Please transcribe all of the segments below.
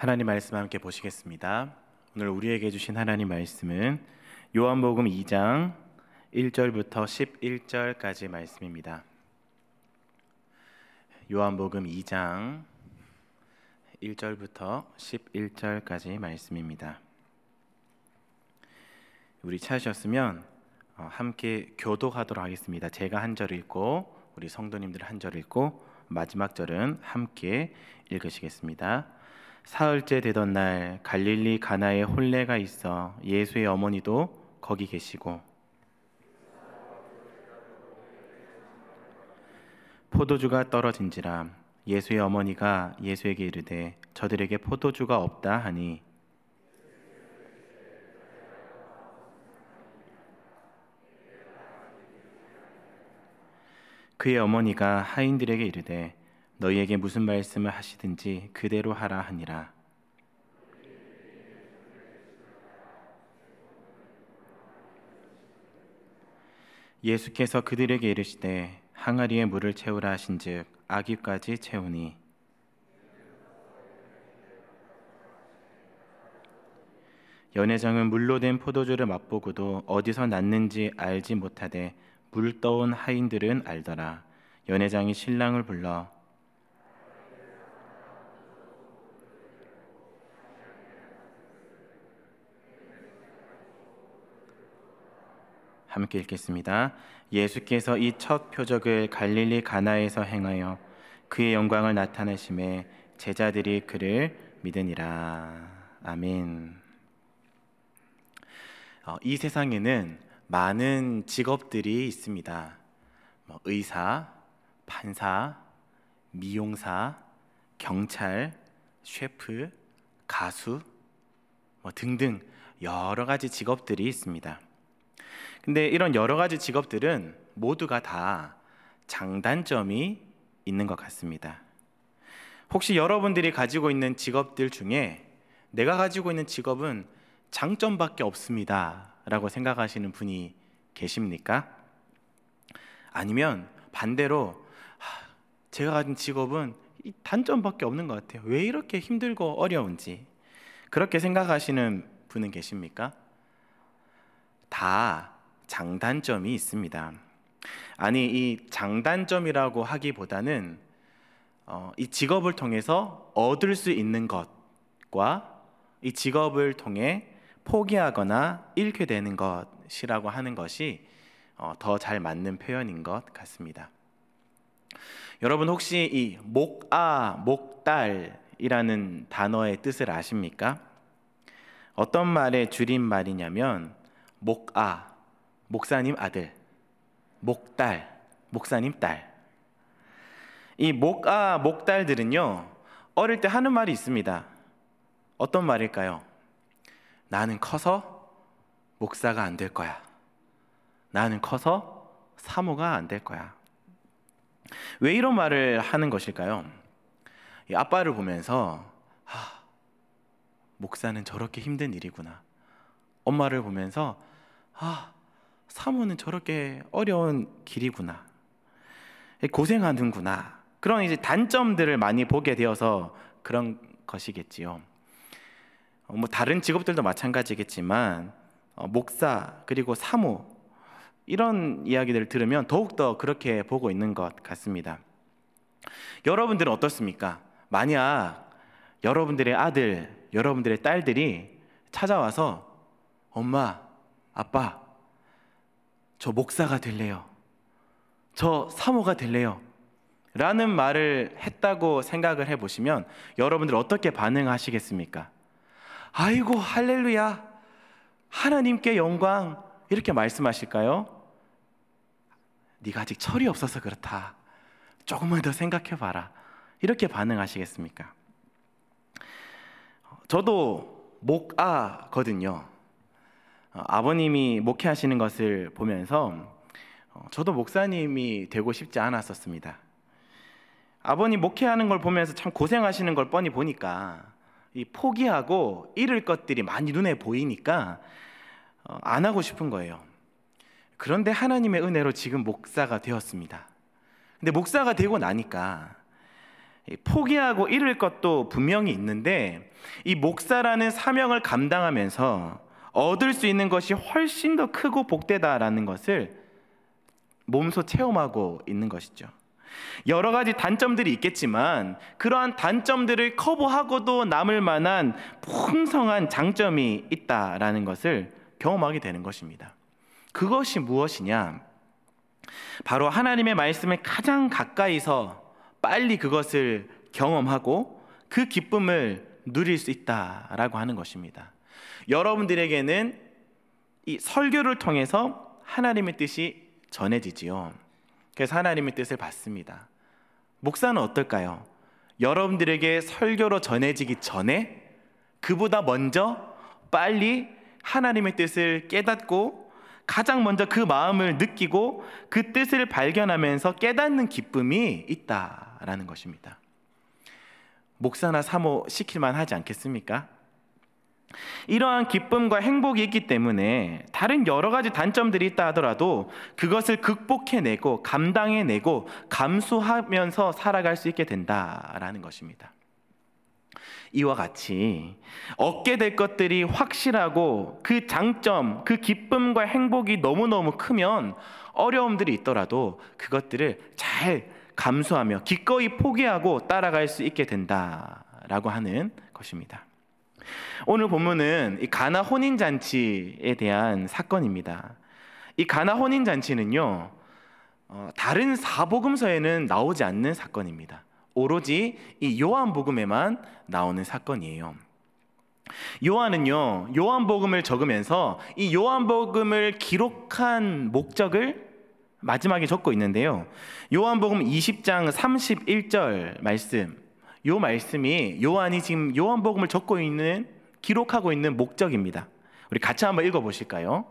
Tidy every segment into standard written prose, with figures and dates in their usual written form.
하나님 말씀 함께 보시겠습니다. 오늘 우리에게 주신 하나님 말씀은 요한복음 2장 1절부터 11절까지 말씀입니다. 요한복음 2장 1절부터 11절까지 말씀입니다. 우리 찾으셨으면 함께 교독하도록 하겠습니다. 제가 한 절 읽고 우리 성도님들 한 절 읽고 마지막 절은 함께 읽으시겠습니다. 사흘째 되던 날 갈릴리 가나에 혼례가 있어 예수의 어머니도 거기 계시고 포도주가 떨어진지라 예수의 어머니가 예수에게 이르되 저들에게 포도주가 없다 하니 그의 어머니가 하인들에게 이르되 너희에게 무슨 말씀을 하시든지 그대로 하라 하니라. 예수께서 그들에게 이르시되 항아리에 물을 채우라 하신즉 아기까지 채우니 연회장은 물로 된 포도주를 맛보고도 어디서 났는지 알지 못하되 물 떠온 하인들은 알더라. 연회장이 신랑을 불러 함께 읽겠습니다. 예수께서 이 첫 표적을 갈릴리 가나에서 행하여 그의 영광을 나타내심에 제자들이 그를 믿으니라. 아멘. 이 세상에는 많은 직업들이 있습니다. 의사, 판사, 미용사, 경찰, 셰프, 가수 등등 여러 가지 직업들이 있습니다. 근데 이런 여러 가지 직업들은 모두가 다 장단점이 있는 것 같습니다. 혹시 여러분들이 가지고 있는 직업들 중에 내가 가지고 있는 직업은 장점밖에 없습니다 라고 생각하시는 분이 계십니까? 아니면 반대로 제가 가진 직업은 이 단점밖에 없는 것 같아요. 왜 이렇게 힘들고 어려운지 그렇게 생각하시는 분은 계십니까? 다 장단점이 있습니다. 아니, 이 장단점이라고 하기보다는 이 직업을 통해서 얻을 수 있는 것과 이 직업을 통해 포기하거나 잃게 되는 것이라고 하는 것이 더 잘 맞는 표현인 것 같습니다. 여러분 혹시 이 목아, 목달이라는 단어의 뜻을 아십니까? 어떤 말의 줄임말이냐면 목아, 목사님 아들, 목달, 목사님 딸. 이 목아, 목달들은요 어릴 때 하는 말이 있습니다. 어떤 말일까요? 나는 커서 목사가 안 될 거야. 나는 커서 사모가 안 될 거야. 왜 이런 말을 하는 것일까요? 이 아빠를 보면서 목사는 저렇게 힘든 일이구나. 엄마를 보면서 사모는 저렇게 어려운 길이구나. 고생하는구나. 그런 이제 단점들을 많이 보게 되어서 그런 것이겠지요. 다른 직업들도 마찬가지겠지만 목사 그리고 사모 이런 이야기들을 들으면 더욱더 그렇게 보고 있는 것 같습니다. 여러분들은 어떻습니까? 만약 여러분들의 아들, 여러분들의 딸들이 찾아와서 엄마, 아빠, 저 목사가 될래요. 저 사모가 될래요. 라는 말을 했다고 생각을 해보시면 여러분들 어떻게 반응하시겠습니까? 아이고 할렐루야, 하나님께 영광 이렇게 말씀하실까요? 네가 아직 철이 없어서 그렇다. 조금만 더 생각해봐라. 이렇게 반응하시겠습니까? 저도 목아거든요. 아버님이 목회하시는 것을 보면서 저도 목사님이 되고 싶지 않았었습니다. 아버님 목회하는 걸 보면서 참 고생하시는 걸 뻔히 보니까 이 포기하고 잃을 것들이 많이 눈에 보이니까 안 하고 싶은 거예요. 그런데 하나님의 은혜로 지금 목사가 되었습니다. 근데 목사가 되고 나니까 포기하고 잃을 것도 분명히 있는데 이 목사라는 사명을 감당하면서 얻을 수 있는 것이 훨씬 더 크고 복되다라는 것을 몸소 체험하고 있는 것이죠. 여러 가지 단점들이 있겠지만 그러한 단점들을 커버하고도 남을 만한 풍성한 장점이 있다라는 것을 경험하게 되는 것입니다. 그것이 무엇이냐? 바로 하나님의 말씀을 가장 가까이서 빨리 그것을 경험하고 그 기쁨을 누릴 수 있다라고 하는 것입니다. 여러분들에게는 이 설교를 통해서 하나님의 뜻이 전해지지요. 그래서 하나님의 뜻을 받습니다. 목사는 어떨까요? 여러분들에게 설교로 전해지기 전에 그보다 먼저 빨리 하나님의 뜻을 깨닫고 가장 먼저 그 마음을 느끼고 그 뜻을 발견하면서 깨닫는 기쁨이 있다라는 것입니다. 목사나 사모 시킬만 하지 않겠습니까? 이러한 기쁨과 행복이 있기 때문에 다른 여러 가지 단점들이 있다 하더라도 그것을 극복해내고 감당해내고 감수하면서 살아갈 수 있게 된다라는 것입니다. 이와 같이 얻게 될 것들이 확실하고 그 장점, 그 기쁨과 행복이 너무너무 크면 어려움들이 있더라도 그것들을 잘 감수하며 기꺼이 포기하고 따라갈 수 있게 된다라고 하는 것입니다. 오늘 본문은 이 가나 혼인잔치에 대한 사건입니다. 이 가나 혼인잔치는요, 다른 사복음서에는 나오지 않는 사건입니다. 오로지 이 요한복음에만 나오는 사건이에요. 요한은요, 요한복음을 적으면서 이 요한복음을 기록한 목적을 마지막에 적고 있는데요, 요한복음 20장 31절 말씀, 요 말씀이 요한이 지금 요한복음을 기록하고 있는 목적입니다. 우리 같이 한번 읽어보실까요?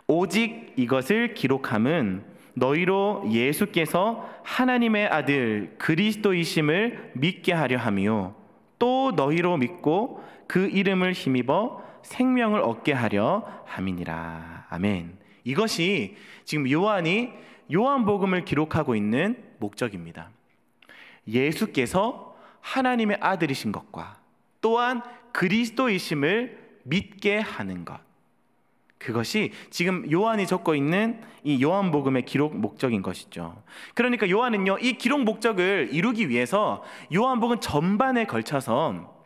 오직 이것을 기록함은 너희로 예수께서 하나님의 아들 그리스도이심을 믿게 하려 함이요 또 너희로 믿고 그 이름을 힘입어 생명을 얻게 하려 함이니라. 아멘. 이것이 지금 요한이 요한복음을 기록하고 있는 목적입니다. 예수께서 하나님의 아들이신 것과 또한 그리스도이심을 믿게 하는 것, 그것이 지금 요한이 적고 있는 이 요한복음의 기록 목적인 것이죠. 그러니까 요한은요, 이 기록 목적을 이루기 위해서 요한복음 전반에 걸쳐서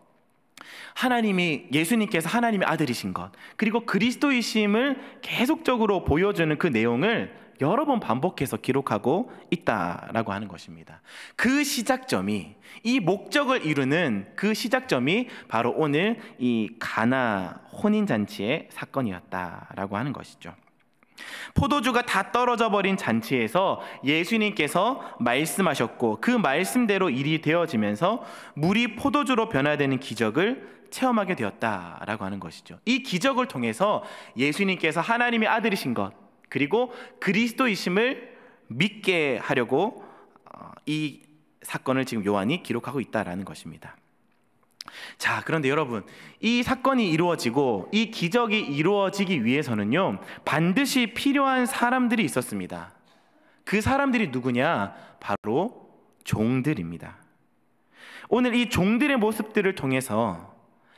예수님께서 하나님의 아들이신 것, 그리고 그리스도이심을 계속적으로 보여주는 그 내용을 여러 번 반복해서 기록하고 있다라고 하는 것입니다. 그 시작점이, 이 목적을 이루는 그 시작점이 바로 오늘 이 가나 혼인잔치의 사건이었다라고 하는 것이죠. 포도주가 다 떨어져 버린 잔치에서 예수님께서 말씀하셨고 그 말씀대로 일이 되어지면서 물이 포도주로 변화되는 기적을 체험하게 되었다라고 하는 것이죠. 이 기적을 통해서 예수님께서 하나님의 아들이신 것, 그리고 그리스도이심을 믿게 하려고 이 사건을 지금 요한이 기록하고 있다라는 것입니다. 자, 그런데 여러분, 이 사건이 이루어지고 이 기적이 이루어지기 위해서는요, 반드시 필요한 사람들이 있었습니다. 그 사람들이 누구냐? 바로 종들입니다. 오늘 이 종들의 모습들을 통해서,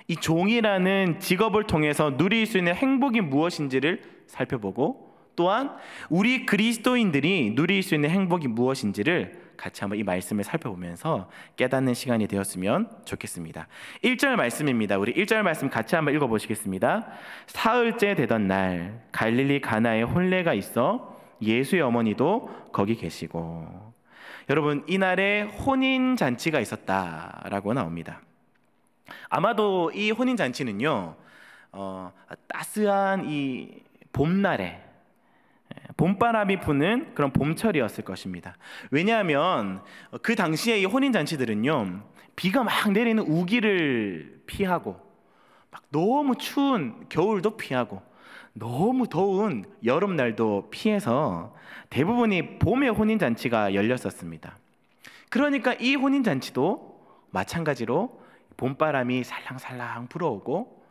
이 종이라는 직업을 통해서 누릴 수 있는 행복이 무엇인지를 살펴보고, 또한 우리 그리스도인들이 누릴 수 있는 행복이 무엇인지를 같이 한번 이 말씀을 살펴보면서 깨닫는 시간이 되었으면 좋겠습니다. 1절 말씀입니다. 우리 1절 말씀 같이 한번 읽어보시겠습니다. 사흘째 되던 날 갈릴리 가나에 혼례가 있어 예수의 어머니도 거기 계시고. 여러분, 이날에 혼인잔치가 있었다라고 나옵니다. 아마도 이 혼인잔치는요, 따스한 이 봄날에, 봄바람이 부는 그런 봄철이었을 것입니다. 왜냐하면 그 당시에 이 혼인잔치들은요, 비가 막 내리는 우기를 피하고, 막 너무 추운 겨울도 피하고, 너무 더운 여름날도 피해서 대부분이 봄에 혼인잔치가 열렸었습니다. 그러니까 이 혼인잔치도 마찬가지로 봄바람이 살랑살랑 불어오고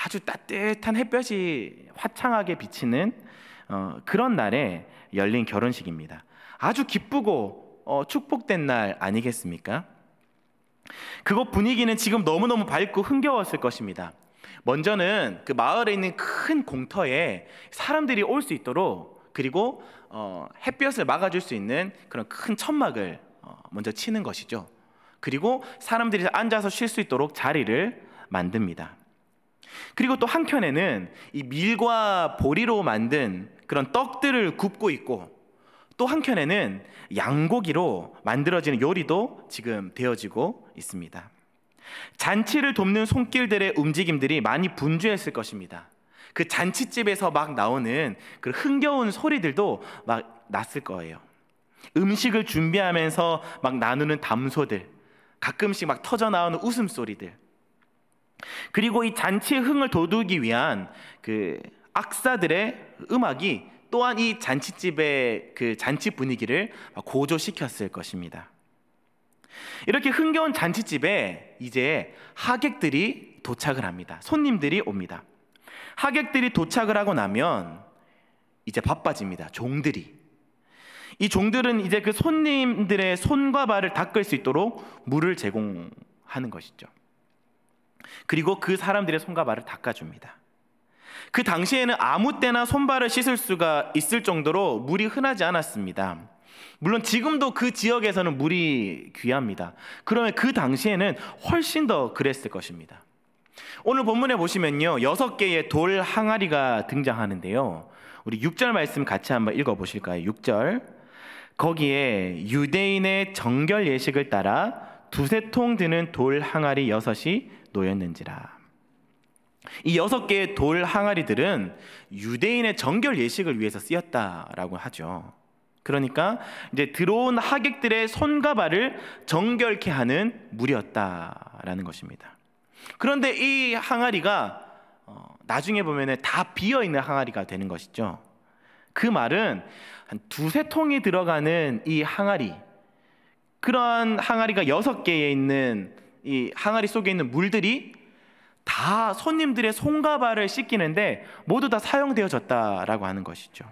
아주 따뜻한 햇볕이 화창하게 비치는 그런 날에 열린 결혼식입니다. 아주 기쁘고 축복된 날 아니겠습니까? 그곳 분위기는 지금 너무너무 밝고 흥겨웠을 것입니다. 먼저는 그 마을에 있는 큰 공터에 사람들이 올 수 있도록, 그리고 햇볕을 막아줄 수 있는 그런 큰 천막을 먼저 치는 것이죠. 그리고 사람들이 앉아서 쉴 수 있도록 자리를 만듭니다. 그리고 또 한켠에는 이 밀과 보리로 만든 그런 떡들을 굽고 있고, 또 한켠에는 양고기로 만들어지는 요리도 지금 되어지고 있습니다. 잔치를 돕는 손길들의 움직임들이 많이 분주했을 것입니다. 그 잔치집에서 막 나오는 그 흥겨운 소리들도 막 났을 거예요. 음식을 준비하면서 막 나누는 담소들, 가끔씩 막 터져 나오는 웃음소리들, 그리고 이 잔치의 흥을 돋우기 위한 그 악사들의 음악이 또한 이 잔치집의 그 잔치 분위기를 고조시켰을 것입니다. 이렇게 흥겨운 잔치집에 이제 하객들이 도착을 합니다. 손님들이 옵니다. 하객들이 도착을 하고 나면 이제 바빠집니다. 종들이. 이 종들은 이제 그 손님들의 손과 발을 닦을 수 있도록 물을 제공하는 것이죠. 그리고 그 사람들의 손과 발을 닦아줍니다. 그 당시에는 아무 때나 손발을 씻을 수가 있을 정도로 물이 흔하지 않았습니다. 물론 지금도 그 지역에서는 물이 귀합니다. 그러면 그 당시에는 훨씬 더 그랬을 것입니다. 오늘 본문에 보시면요, 6개의 돌 항아리가 등장하는데요, 우리 6절 말씀 같이 한번 읽어보실까요? 6절, 거기에 유대인의 정결 예식을 따라 두세 통 드는 돌 항아리 6이 놓였는지라. 이 6개의 돌 항아리들은 유대인의 정결 예식을 위해서 쓰였다라고 하죠. 그러니까 이제 들어온 하객들의 손과 발을 정결케 하는 물이었다라는 것입니다. 그런데 이 항아리가 나중에 보면 다 비어있는 항아리가 되는 것이죠. 그 말은 한 두세 통이 들어가는 이 항아리, 그러한 항아리가 6개에 있는 이 항아리 속에 있는 물들이 다 손님들의 손과 발을 씻기는데 모두 다 사용되어졌다라고 하는 것이죠.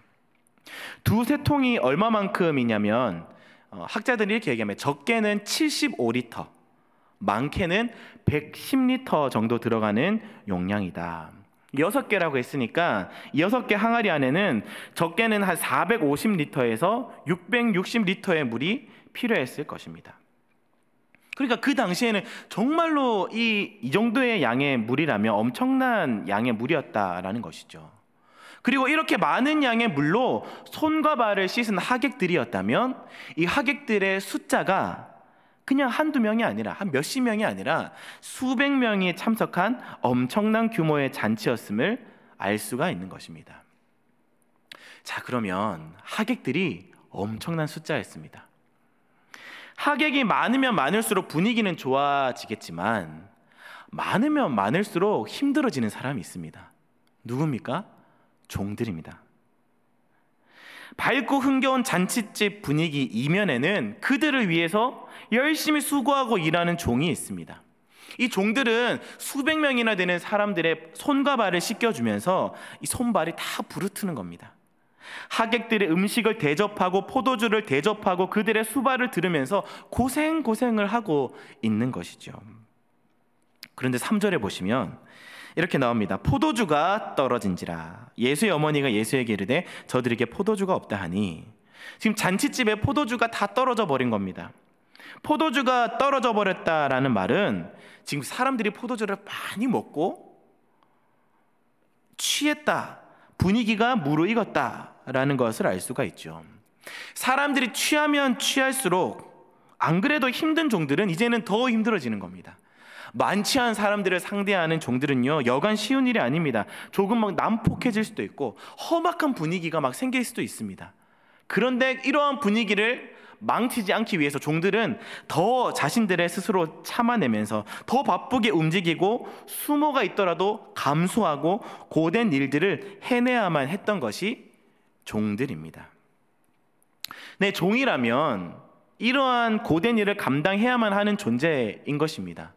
두세 통이 얼마만큼이냐면 학자들이 이렇게 얘기하면 적게는 75리터, 많게는 110리터 정도 들어가는 용량이다. 6개라고 했으니까 6개 항아리 안에는 적게는 한 450리터에서 660리터의 물이 필요했을 것입니다. 그러니까 그 당시에는 정말로 이 정도의 양의 물이라면 엄청난 양의 물이었다라는 것이죠. 그리고 이렇게 많은 양의 물로 손과 발을 씻은 하객들이었다면 이 하객들의 숫자가 그냥 한두 명이 아니라 한 몇십 명이 아니라 수백 명이 참석한 엄청난 규모의 잔치였음을 알 수가 있는 것입니다. 자, 그러면 하객들이 엄청난 숫자였습니다. 하객이 많으면 많을수록 분위기는 좋아지겠지만 많으면 많을수록 힘들어지는 사람이 있습니다. 누굽니까? 종들입니다. 밝고 흥겨운 잔치집 분위기 이면에는 그들을 위해서 열심히 수고하고 일하는 종이 있습니다. 이 종들은 수백 명이나 되는 사람들의 손과 발을 씻겨주면서 이 손발이 다 부르트는 겁니다. 하객들의 음식을 대접하고 포도주를 대접하고 그들의 수발을 들으면서 고생을 하고 있는 것이죠. 그런데 3절에 보시면 이렇게 나옵니다. 포도주가 떨어진지라. 예수의 어머니가 예수에게 이르되 저들에게 포도주가 없다 하니, 지금 잔치집에 포도주가 다 떨어져 버린 겁니다. 포도주가 떨어져 버렸다라는 말은 지금 사람들이 포도주를 많이 먹고 취했다, 분위기가 무르익었다라는 것을 알 수가 있죠. 사람들이 취하면 취할수록 안 그래도 힘든 종들은 이제는 더 힘들어지는 겁니다. 많지 않은 사람들을 상대하는 종들은요, 여간 쉬운 일이 아닙니다. 조금 막 난폭해질 수도 있고 험악한 분위기가 막 생길 수도 있습니다. 그런데 이러한 분위기를 망치지 않기 위해서 종들은 더 자신들의 스스로 참아내면서 더 바쁘게 움직이고 수모가 있더라도 감수하고 고된 일들을 해내야만 했던 것이 종들입니다. 네, 종이라면 이러한 고된 일을 감당해야만 하는 존재인 것입니다.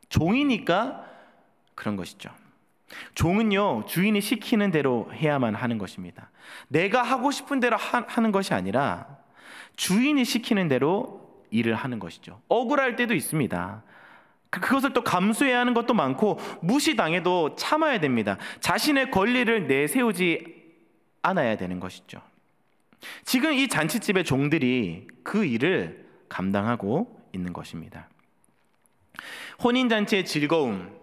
종이니까 그런 것이죠. 종은요, 주인이 시키는 대로 해야만 하는 것입니다. 내가 하고 싶은 대로 하는 것이 아니라 주인이 시키는 대로 일을 하는 것이죠. 억울할 때도 있습니다. 그것을 또 감수해야 하는 것도 많고 무시당해도 참아야 됩니다. 자신의 권리를 내세우지 않아야 되는 것이죠. 지금 이 잔치집의 종들이 그 일을 감당하고 있는 것입니다. 혼인잔치의 즐거움,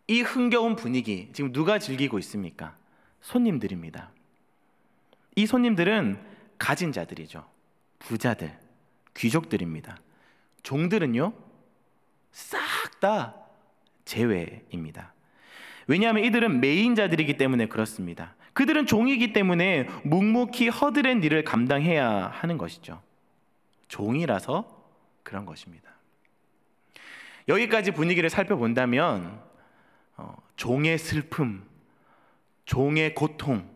이 흥겨운 분위기, 지금 누가 즐기고 있습니까? 손님들입니다. 이 손님들은 가진 자들이죠. 부자들, 귀족들입니다. 종들은요, 싹 다 제외입니다. 왜냐하면 이들은 메인자들이기 때문에 그렇습니다. 그들은 종이기 때문에 묵묵히 허드렛 일을 감당해야 하는 것이죠. 종이라서 그런 것입니다. 여기까지 분위기를 살펴본다면 종의 슬픔, 종의 고통,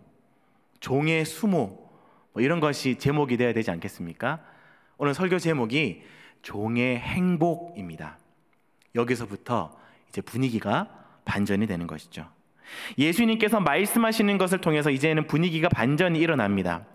종의 수모, 이런 것이 제목이 되어야 되지 않겠습니까? 오늘 설교 제목이 종의 행복입니다. 여기서부터 이제 분위기가 반전이 되는 것이죠. 예수님께서 말씀하시는 것을 통해서 이제는 분위기가 반전이 일어납니다.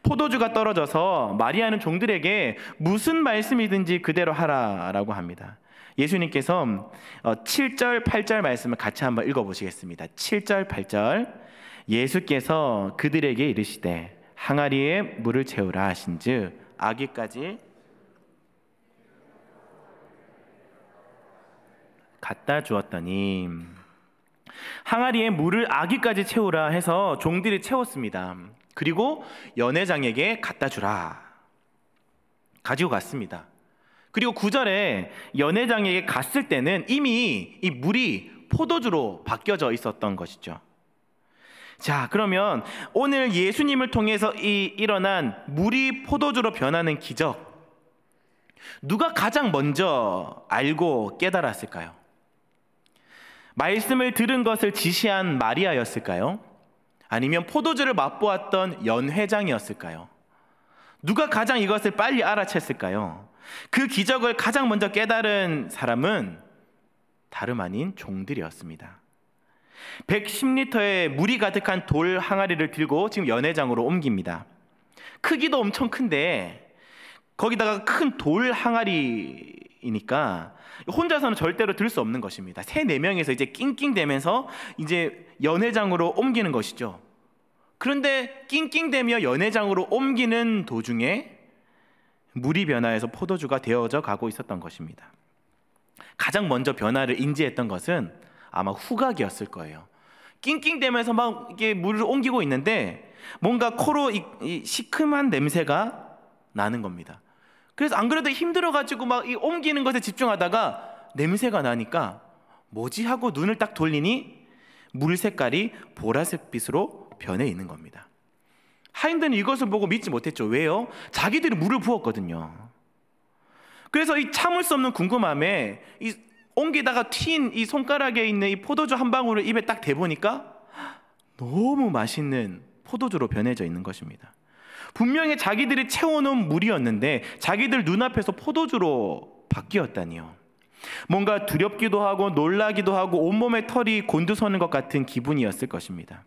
포도주가 떨어져서 마리아는 종들에게 무슨 말씀이든지 그대로 하라라고 합니다. 예수님께서 7절, 8절 말씀을 같이 한번 읽어보시겠습니다. 7절, 8절. 예수께서 그들에게 이르시되 항아리에 물을 채우라 하신즉 아기까지 갖다 주었더니, 항아리에 물을 아기까지 채우라 해서 종들이 채웠습니다. 그리고 연회장에게 갖다 주라, 가지고 갔습니다. 그리고 9절에 연회장에게 갔을 때는 이미 이 물이 포도주로 바뀌어져 있었던 것이죠. 자, 그러면 오늘 예수님을 통해서 일어난 물이 포도주로 변하는 기적, 누가 가장 먼저 알고 깨달았을까요? 말씀을 들은 것을 지시한 마리아였을까요? 아니면 포도주를 맛보았던 연회장이었을까요? 누가 가장 이것을 빨리 알아챘을까요? 그 기적을 가장 먼저 깨달은 사람은 다름 아닌 종들이었습니다. 110리터의 물이 가득한 돌 항아리를 들고 지금 연회장으로 옮깁니다. 크기도 엄청 큰데 거기다가 큰 돌 항아리이니까 혼자서는 절대로 들 수 없는 것입니다. 3-4명에서 이제 낑낑대면서 이제 연회장으로 옮기는 것이죠. 그런데 낑낑대며 연회장으로 옮기는 도중에 물이 변화해서 포도주가 되어져 가고 있었던 것입니다. 가장 먼저 변화를 인지했던 것은 아마 후각이었을 거예요. 낑낑대면서 막 이게 물을 옮기고 있는데 뭔가 코로 이 시큼한 냄새가 나는 겁니다. 그래서 안 그래도 힘들어가지고 막 이 옮기는 것에 집중하다가 냄새가 나니까 뭐지 하고 눈을 딱 돌리니 물 색깔이 보라색빛으로 변해 있는 겁니다. 하인들은 이것을 보고 믿지 못했죠. 왜요? 자기들이 물을 부었거든요. 그래서 이 참을 수 없는 궁금함에 이 옮기다가 튄 이 손가락에 있는 이 포도주 한 방울을 입에 딱 대보니까 너무 맛있는 포도주로 변해져 있는 것입니다. 분명히 자기들이 채워놓은 물이었는데 자기들 눈앞에서 포도주로 바뀌었다니요. 뭔가 두렵기도 하고 놀라기도 하고 온몸에 털이 곤두서는 것 같은 기분이었을 것입니다.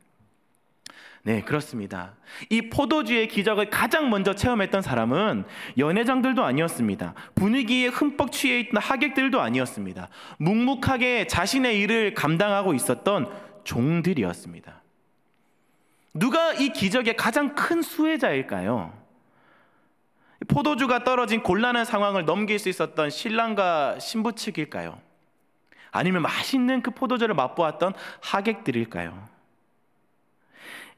네, 그렇습니다. 이 포도주의 기적을 가장 먼저 체험했던 사람은 연회장들도 아니었습니다. 분위기에 흠뻑 취해 있던 하객들도 아니었습니다. 묵묵하게 자신의 일을 감당하고 있었던 종들이었습니다. 누가 이 기적의 가장 큰 수혜자일까요? 포도주가 떨어진 곤란한 상황을 넘길 수 있었던 신랑과 신부 측일까요? 아니면 맛있는 그 포도주를 맛보았던 하객들일까요?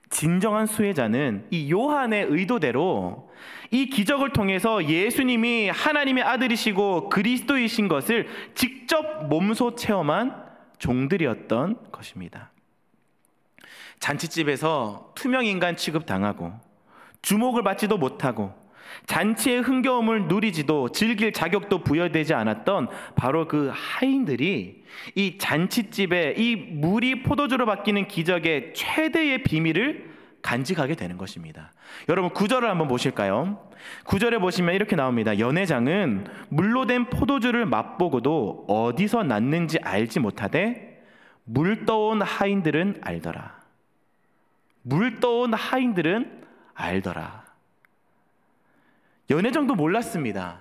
진정한 수혜자는 이 요한의 의도대로 이 기적을 통해서 예수님이 하나님의 아들이시고 그리스도이신 것을 직접 몸소 체험한 종들이었던 것입니다. 잔치집에서 투명인간 취급당하고 주목을 받지도 못하고 잔치의 흥겨움을 누리지도 즐길 자격도 부여되지 않았던 바로 그 하인들이 이 잔치집에 이 물이 포도주로 바뀌는 기적의 최대의 비밀을 간직하게 되는 것입니다. 여러분 9절을 한번 보실까요? 9절에 보시면 이렇게 나옵니다. 연회장은 물로 된 포도주를 맛보고도 어디서 났는지 알지 못하되 물 떠온 하인들은 알더라. 물 떠온 하인들은 알더라. 연회장도 몰랐습니다.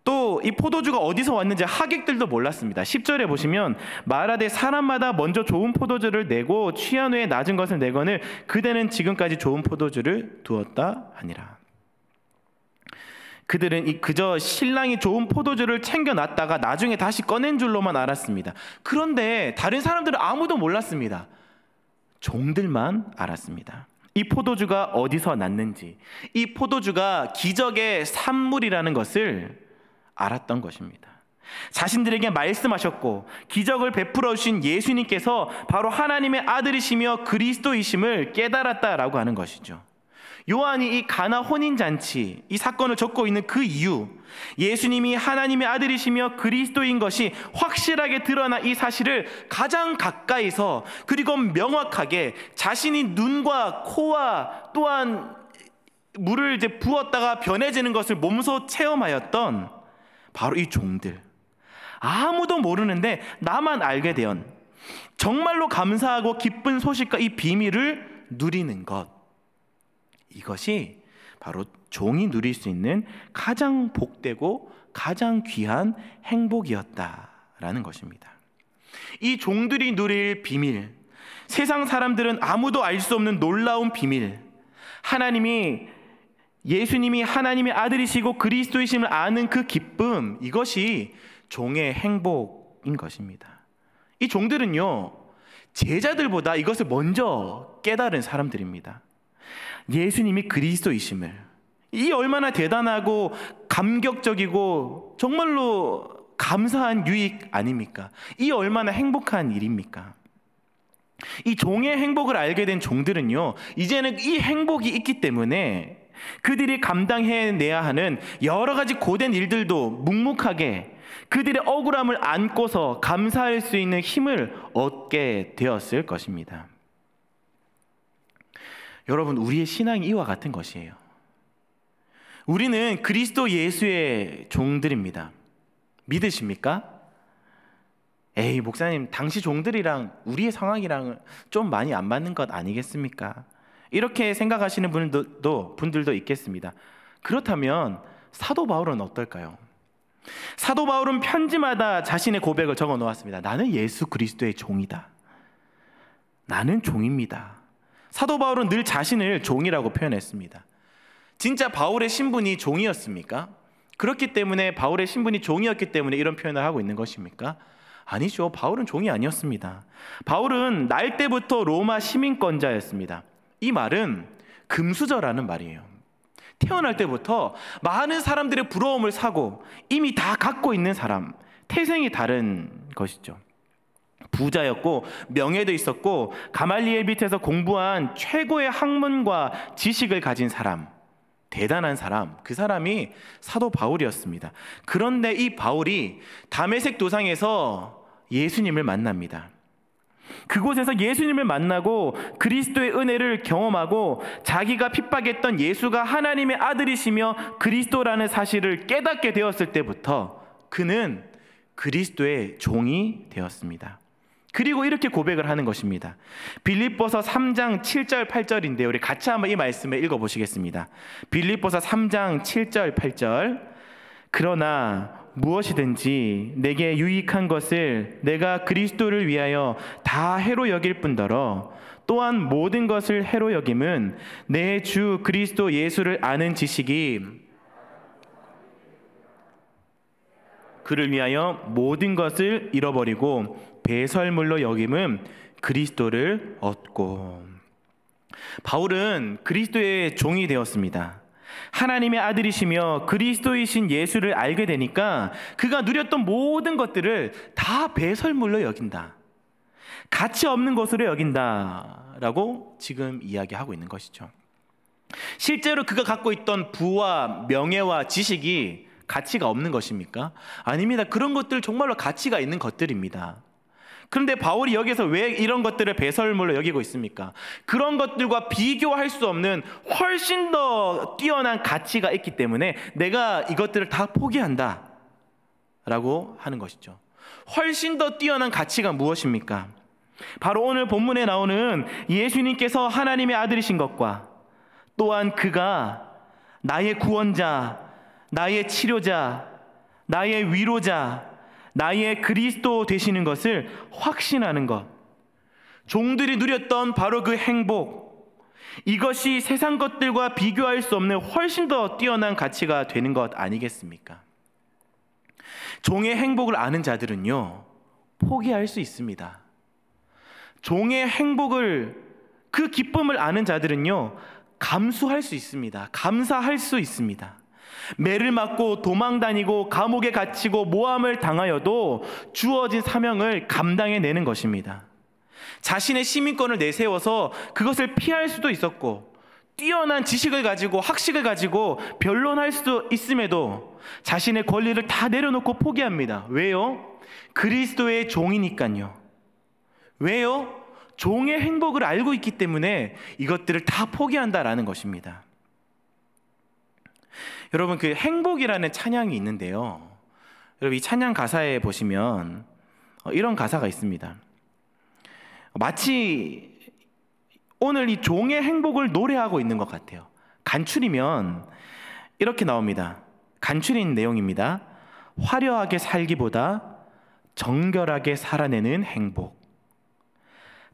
또 이 포도주가 어디서 왔는지 하객들도 몰랐습니다. 10절에 보시면 말하되 사람마다 먼저 좋은 포도주를 내고 취한 후에 낮은 것을 내거늘 그대는 지금까지 좋은 포도주를 두었다 하니라. 그들은 그저 신랑이 좋은 포도주를 챙겨놨다가 나중에 다시 꺼낸 줄로만 알았습니다. 그런데 다른 사람들은 아무도 몰랐습니다. 종들만 알았습니다. 이 포도주가 어디서 났는지, 이 포도주가 기적의 산물이라는 것을 알았던 것입니다. 자신들에게 말씀하셨고 기적을 베풀어 주신 예수님께서 바로 하나님의 아들이시며 그리스도이심을 깨달았다라고 하는 것이죠. 요한이 이 가나 혼인잔치 이 사건을 적고 있는 그 이유, 예수님이 하나님의 아들이시며 그리스도인 것이 확실하게 드러난 이 사실을 가장 가까이서 그리고 명확하게 자신이 눈과 코와 또한 물을 부었다가 변해지는 것을 몸소 체험하였던 바로 이 종들, 아무도 모르는데 나만 알게 된 정말로 감사하고 기쁜 소식과 이 비밀을 누리는 것, 이것이 바로 종이 누릴 수 있는 가장 복되고 가장 귀한 행복이었다라는 것입니다. 이 종들이 누릴 비밀, 세상 사람들은 아무도 알 수 없는 놀라운 비밀, 예수님이 하나님의 아들이시고 그리스도이심을 아는 그 기쁨, 이것이 종의 행복인 것입니다. 이 종들은요, 제자들보다 이것을 먼저 깨달은 사람들입니다. 예수님이 그리스도이심을, 이 얼마나 대단하고 감격적이고 정말로 감사한 유익 아닙니까? 이 얼마나 행복한 일입니까? 이 종의 행복을 알게 된 종들은요, 이제는 이 행복이 있기 때문에 그들이 감당해내야 하는 여러 가지 고된 일들도 묵묵하게 그들의 억울함을 안고서 감사할 수 있는 힘을 얻게 되었을 것입니다. 여러분, 우리의 신앙이 이와 같은 것이에요. 우리는 그리스도 예수의 종들입니다. 믿으십니까? 에이, 목사님, 당시 종들이랑 우리의 상황이랑 좀 많이 안 맞는 것 아니겠습니까? 이렇게 생각하시는 분들도 있겠습니다. 그렇다면 사도 바울은 어떨까요? 사도 바울은 편지마다 자신의 고백을 적어 놓았습니다. 나는 예수 그리스도의 종이다. 나는 종입니다. 사도 바울은 늘 자신을 종이라고 표현했습니다. 진짜 바울의 신분이 종이었습니까? 그렇기 때문에 바울의 신분이 종이었기 때문에 이런 표현을 하고 있는 것입니까? 아니죠. 바울은 종이 아니었습니다. 바울은 날 때부터 로마 시민권자였습니다. 이 말은 금수저라는 말이에요. 태어날 때부터 많은 사람들의 부러움을 사고 이미 다 갖고 있는 사람, 태생이 다른 것이죠. 부자였고 명예도 있었고 가말리엘 밑에서 공부한 최고의 학문과 지식을 가진 사람, 대단한 사람, 그 사람이 사도 바울이었습니다. 그런데 이 바울이 다메섹 도상에서 예수님을 만납니다. 그곳에서 예수님을 만나고 그리스도의 은혜를 경험하고 자기가 핍박했던 예수가 하나님의 아들이시며 그리스도라는 사실을 깨닫게 되었을 때부터 그는 그리스도의 종이 되었습니다. 그리고 이렇게 고백을 하는 것입니다. 빌립보서 3장 7절 8절인데요. 우리 같이 한번 이 말씀을 읽어보시겠습니다. 빌립보서 3장 7절 8절. 그러나 무엇이든지 내게 유익한 것을 내가 그리스도를 위하여 다 해로 여길 뿐더러 또한 모든 것을 해로 여김은 내 주 그리스도 예수를 아는 지식이 그를 위하여 모든 것을 잃어버리고 배설물로 여김은 그리스도를 얻고. 바울은 그리스도의 종이 되었습니다. 하나님의 아들이시며 그리스도이신 예수를 알게 되니까 그가 누렸던 모든 것들을 다 배설물로 여긴다, 가치 없는 것으로 여긴다라고 지금 이야기하고 있는 것이죠. 실제로 그가 갖고 있던 부와 명예와 지식이 가치가 없는 것입니까? 아닙니다. 그런 것들 정말로 가치가 있는 것들입니다. 그런데 바울이 여기서 왜 이런 것들을 배설물로 여기고 있습니까? 그런 것들과 비교할 수 없는 훨씬 더 뛰어난 가치가 있기 때문에 내가 이것들을 다 포기한다 라고 하는 것이죠. 훨씬 더 뛰어난 가치가 무엇입니까? 바로 오늘 본문에 나오는 예수님께서 하나님의 아들이신 것과 또한 그가 나의 구원자, 나의 치료자, 나의 위로자, 나의 그리스도 되시는 것을 확신하는 것, 종들이 누렸던 바로 그 행복, 이것이 세상 것들과 비교할 수 없는 훨씬 더 뛰어난 가치가 되는 것 아니겠습니까? 종의 행복을 아는 자들은요, 포기할 수 있습니다. 종의 행복을, 그 기쁨을 아는 자들은요, 감수할 수 있습니다. 감사할 수 있습니다. 매를 맞고 도망다니고 감옥에 갇히고 모함을 당하여도 주어진 사명을 감당해내는 것입니다. 자신의 시민권을 내세워서 그것을 피할 수도 있었고, 뛰어난 지식을 가지고 학식을 가지고 변론할 수도 있음에도 자신의 권리를 다 내려놓고 포기합니다. 왜요? 그리스도의 종이니까요. 왜요? 종의 행복을 알고 있기 때문에 이것들을 다 포기한다라는 것입니다. 여러분, 그 행복이라는 찬양이 있는데요, 여러분 이 찬양 가사에 보시면 이런 가사가 있습니다. 마치 오늘 이 종의 행복을 노래하고 있는 것 같아요. 간추리면 이렇게 나옵니다. 간추린 내용입니다. 화려하게 살기보다 정결하게 살아내는 행복.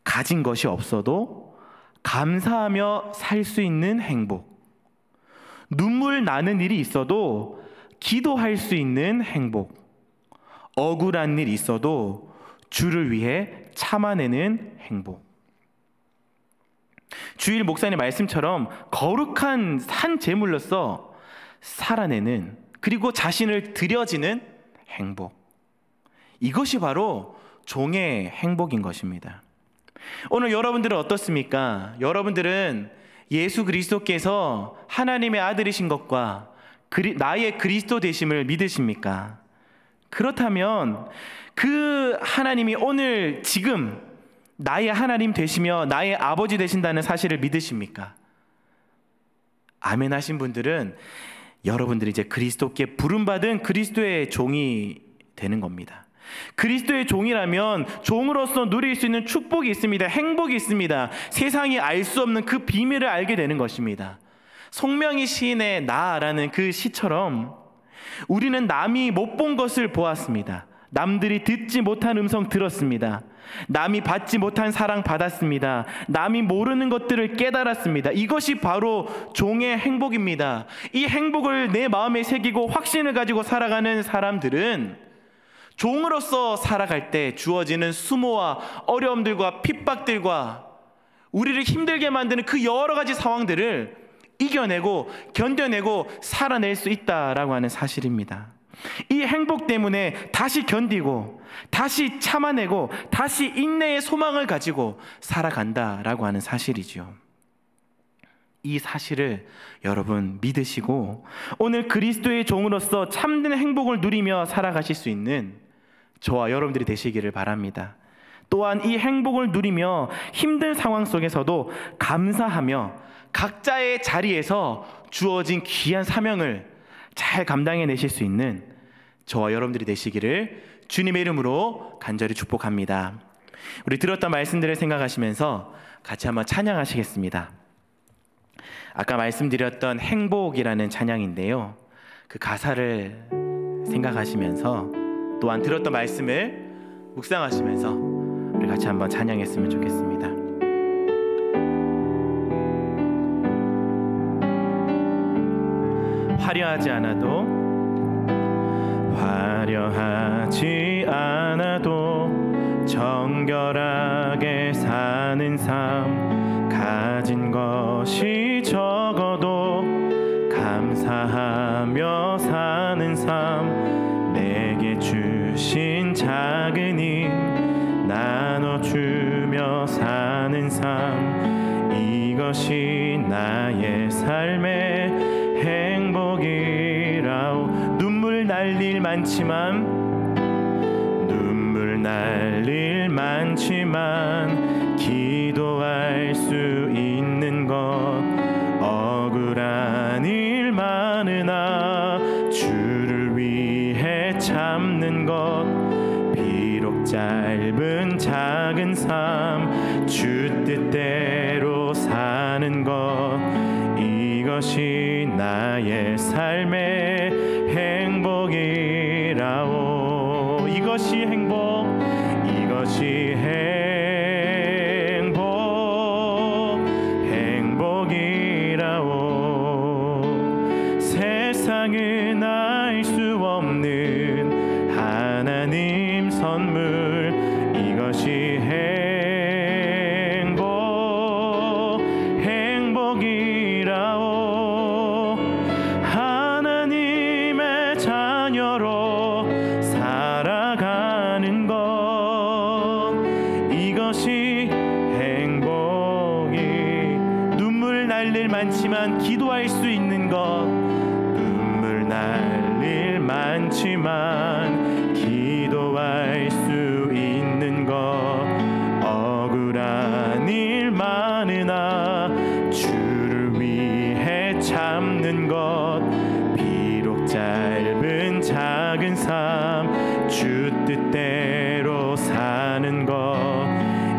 가진 것이 없어도 감사하며 살 수 있는 행복. 눈물 나는 일이 있어도 기도할 수 있는 행복. 억울한 일 있어도 주를 위해 참아내는 행복. 주일 목사님 말씀처럼 거룩한 한 제물로서 살아내는, 그리고 자신을 드려지는 행복. 이것이 바로 종의 행복인 것입니다. 오늘 여러분들은 어떻습니까? 여러분들은 예수 그리스도께서 하나님의 아들이신 것과 나의 그리스도 되심을 믿으십니까? 그렇다면 그 하나님이 오늘 지금 나의 하나님 되시며 나의 아버지 되신다는 사실을 믿으십니까? 아멘 하신 분들은 여러분들이 이제 그리스도께 부름받은 그리스도의 종이 되는 겁니다. 그리스도의 종이라면 종으로서 누릴 수 있는 축복이 있습니다. 행복이 있습니다. 세상이 알 수 없는 그 비밀을 알게 되는 것입니다. 송명희 시인의 나라는 그 시처럼 우리는 남이 못 본 것을 보았습니다. 남들이 듣지 못한 음성 들었습니다. 남이 받지 못한 사랑 받았습니다. 남이 모르는 것들을 깨달았습니다. 이것이 바로 종의 행복입니다. 이 행복을 내 마음에 새기고 확신을 가지고 살아가는 사람들은 종으로서 살아갈 때 주어지는 수모와 어려움들과 핍박들과 우리를 힘들게 만드는 그 여러 가지 상황들을 이겨내고 견뎌내고 살아낼 수 있다라고 하는 사실입니다. 이 행복 때문에 다시 견디고 다시 참아내고 다시 인내의 소망을 가지고 살아간다라고 하는 사실이죠. 이 사실을 여러분 믿으시고 오늘 그리스도의 종으로서 참된 행복을 누리며 살아가실 수 있는 저와 여러분들이 되시기를 바랍니다. 또한 이 행복을 누리며 힘든 상황 속에서도 감사하며 각자의 자리에서 주어진 귀한 사명을 잘 감당해내실 수 있는 저와 여러분들이 되시기를 주님의 이름으로 간절히 축복합니다. 우리 들었던 말씀들을 생각하시면서 같이 한번 찬양하시겠습니다. 아까 말씀드렸던 행복이라는 찬양인데요, 그 가사를 생각하시면서 또한 들었던 말씀을 묵상하시면서 우리 같이 한번 찬양했으면 좋겠습니다. 화려하지 않아도 정결하게 사는 삶, 가진 것이 적어도 감사하며 사는 삶, 내게 주신 작은 힘 나눠주며 사는 삶, 이것이 나의 삶의 행복이라오. 눈물 날 일 많지만 기도할 수 있는 것, 억울한 일 많으나 주를 위해 참는 것, 비록 짧은 작은 삶 주 뜻대로 사는 것, 이것이 나의 삶의 행복이 이것이 행복, 이것이 행복이라오. 세상은 알 수 없는 하나님 선물, 이것이 행복이라오. 하나님의 자녀로 살아가는 것, 이것이 행복이. 눈물 날 일 많지만 기도할 수 있는 것, 눈물 날 일 많지만 기도할 수 있는 것, 억울한 일 많으나 주를 위해 참는 것, 비록 짧은 작은 삶 주 뜻대로 사는 것,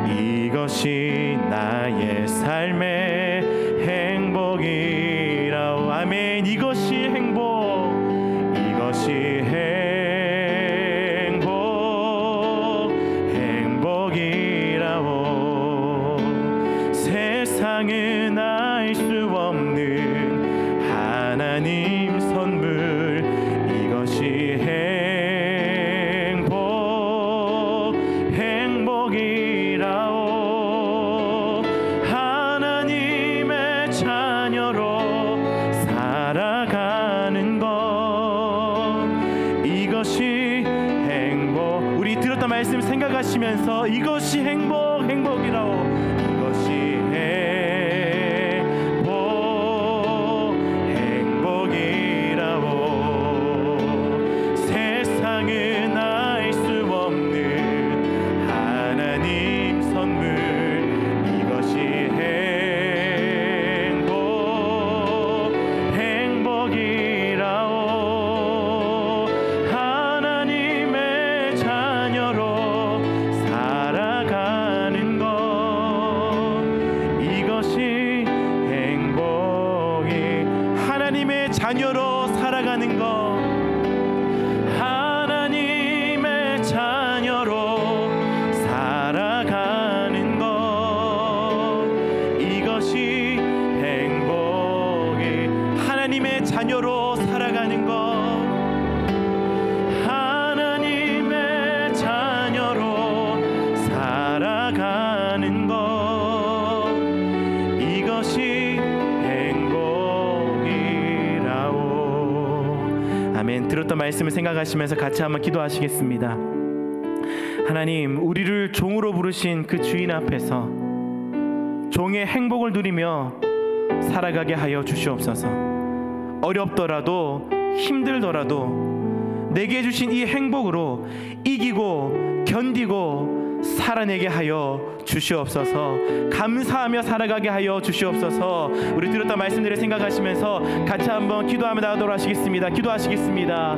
이것이 나의 삶의 행복이라오. 아멘. 이것이 행복, 이것이 행복이라오. 세상은 알 수 없는 하나님 선물, 이것이 행복이라오. 하나님의 자녀로 살아가는 것, 이것이 행복. 우리 들었던 말씀 생각하시면서 이것이 행복이라오. 이것이 행복이라오. 세상은 알 수 없는 하나님 선물, 이것이 행복이라오. 하나님의 자녀로 살아가는 것, 이것이 행복이. 하나님의 자녀로 살아가는 것, 하나님의 자녀로 살아가는 것, 이것이 행복이. 하나님의 자녀로 살아가는 것, 하나님의 자녀로 살아가는 것, 이것이 행복이라오. 아멘. 들었던 말씀을 생각하시면서 같이 한번 기도하시겠습니다. 하나님, 우리를 종으로 부르신 그 주인 앞에서 종의 행복을 누리며 살아가게 하여 주시옵소서. 어렵더라도 힘들더라도 내게 주신 이 행복으로 이기고 견디고 살아내게 하여 주시옵소서. 감사하며 살아가게 하여 주시옵소서. 우리 들었던 말씀들을 생각하시면서 같이 한번 기도하며 나가도록 하시겠습니다. 기도하시겠습니다.